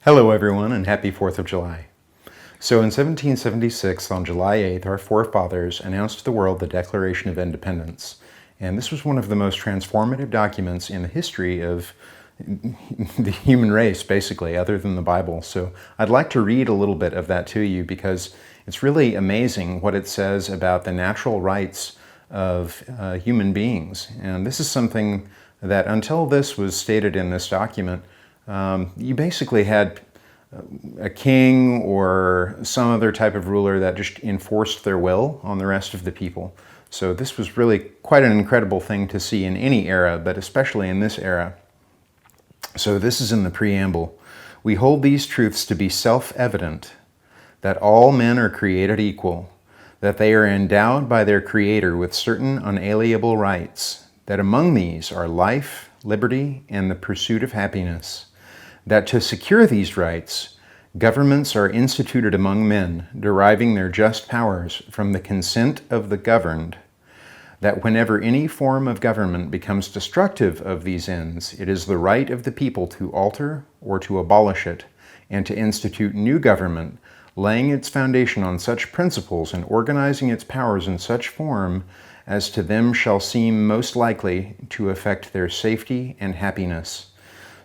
Hello everyone and happy 4th of July. So in 1776, on July 8th, our forefathers announced to the world the Declaration of Independence. And this was one of the most transformative documents in the history of the human race, basically, other than the Bible. So I'd like to read a little bit of that to you because it's really amazing what it says about the natural rights of human beings. And this is something that until this was stated in this document, you basically had a king or some other type of ruler that just enforced their will on the rest of the people. So this was really quite an incredible thing to see in any era, but especially in this era. So this is in the preamble. We hold these truths to be self-evident, that all men are created equal, that they are endowed by their Creator with certain unalienable rights, that among these are life, liberty, and the pursuit of happiness, that to secure these rights, governments are instituted among men, deriving their just powers from the consent of the governed, that whenever any form of government becomes destructive of these ends, it is the right of the people to alter or to abolish it, and to institute new government, laying its foundation on such principles and organizing its powers in such form as to them shall seem most likely to affect their safety and happiness.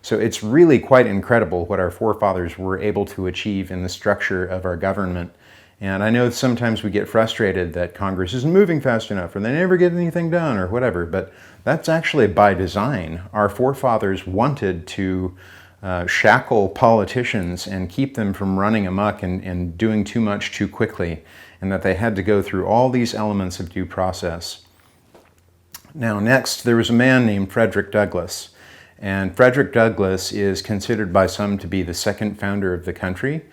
So it's really quite incredible what our forefathers were able to achieve in the structure of our government. And I know sometimes we get frustrated that Congress isn't moving fast enough or they never get anything done or whatever, but that's actually by design. Our forefathers wanted to shackle politicians and keep them from running amok and doing too much too quickly, and that they had to go through all these elements of due process. Now next, there was a man named Frederick Douglass. And Frederick Douglass is considered by some to be the second founder of the country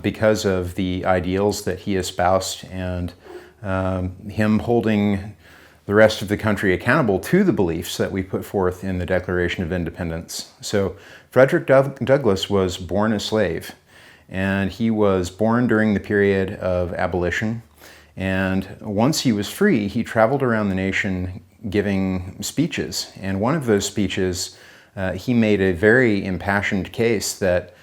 because of the ideals that he espoused and him holding the rest of the country accountable to the beliefs that we put forth in the Declaration of Independence. So Frederick Douglass was born a slave, and he was born during the period of abolition. And once he was free, he traveled around the nation giving speeches. And one of those speeches, he made a very impassioned case that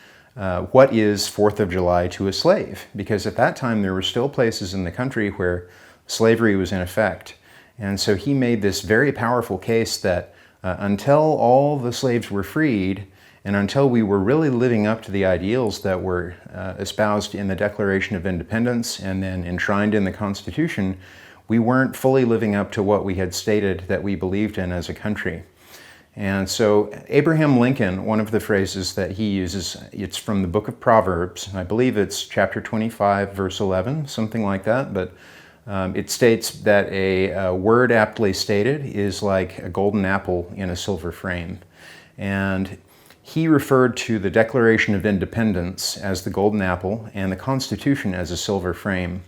what is 4th of July to a slave? Because at that time there were still places in the country where slavery was in effect. And so he made this very powerful case that until all the slaves were freed, and until we were really living up to the ideals that were espoused in the Declaration of Independence and then enshrined in the Constitution, we weren't fully living up to what we had stated that we believed in as a country. And so Abraham Lincoln, one of the phrases that he uses, it's from the book of Proverbs. I believe it's chapter 25, verse 11, something like that. But it states that a word aptly stated is like a golden apple in a silver frame. And he referred to the Declaration of Independence as the golden apple and the Constitution as a silver frame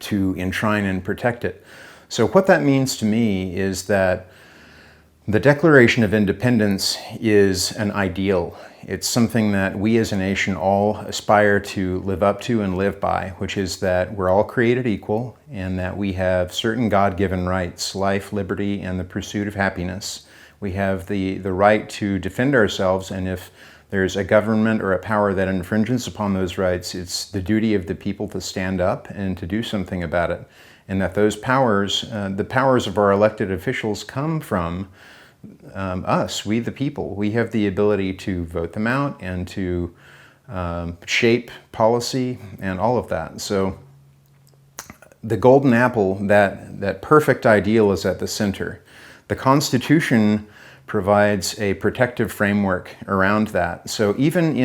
to enshrine and protect it. So what that means to me is that the Declaration of Independence is an ideal. It's something that we as a nation all aspire to live up to and live by, which is that we're all created equal and that we have certain God-given rights, life, liberty, and the pursuit of happiness. We have the right to defend ourselves, and if there's a government or a power that infringes upon those rights, it's the duty of the people to stand up and to do something about it. And that those powers, the powers of our elected officials, come from us, we the people. We have the ability to vote them out and to shape policy and all of that. So the golden apple, that perfect ideal, is at the center. The Constitution provides a protective framework around that. So even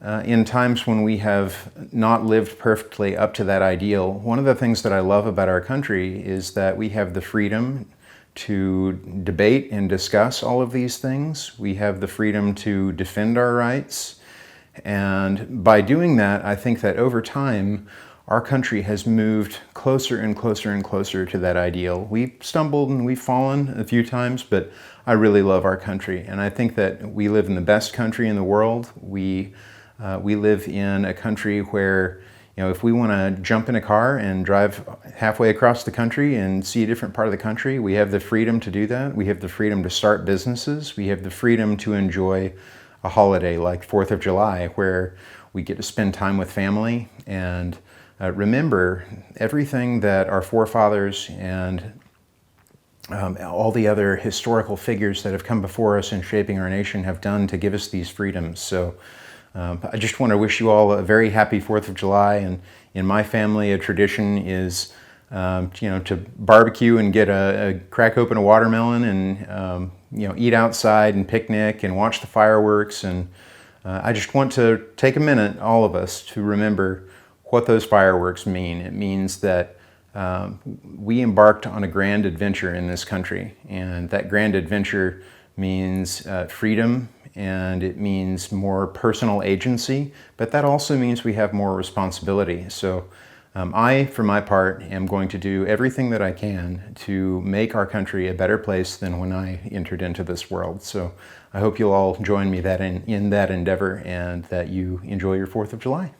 in times when we have not lived perfectly up to that ideal, one of the things that I love about our country is that we have the freedom to debate and discuss all of these things. We have the freedom to defend our rights. And by doing that, I think that over time, our country has moved closer and closer and closer to that ideal. We've stumbled and we've fallen a few times, but I really love our country. And I think that we live in the best country in the world. We live in a country where, if we want to jump in a car and drive halfway across the country and see a different part of the country, we have the freedom to do that. We have the freedom to start businesses. We have the freedom to enjoy a holiday like 4th of July, where we get to spend time with family and remember everything that our forefathers and all the other historical figures that have come before us in shaping our nation have done to give us these freedoms. So I just want to wish you all a very happy 4th of July. And in my family, a tradition is to barbecue and get crack open a watermelon and eat outside and picnic and watch the fireworks. And I just want to take a minute, all of us, to remember what those fireworks mean. It means that we embarked on a grand adventure in this country, and that grand adventure means freedom, and it means more personal agency, but that also means we have more responsibility. So I, for my part, am going to do everything that I can to make our country a better place than when I entered into this world. So I hope you'll all join me in that endeavor, and that you enjoy your 4th of July.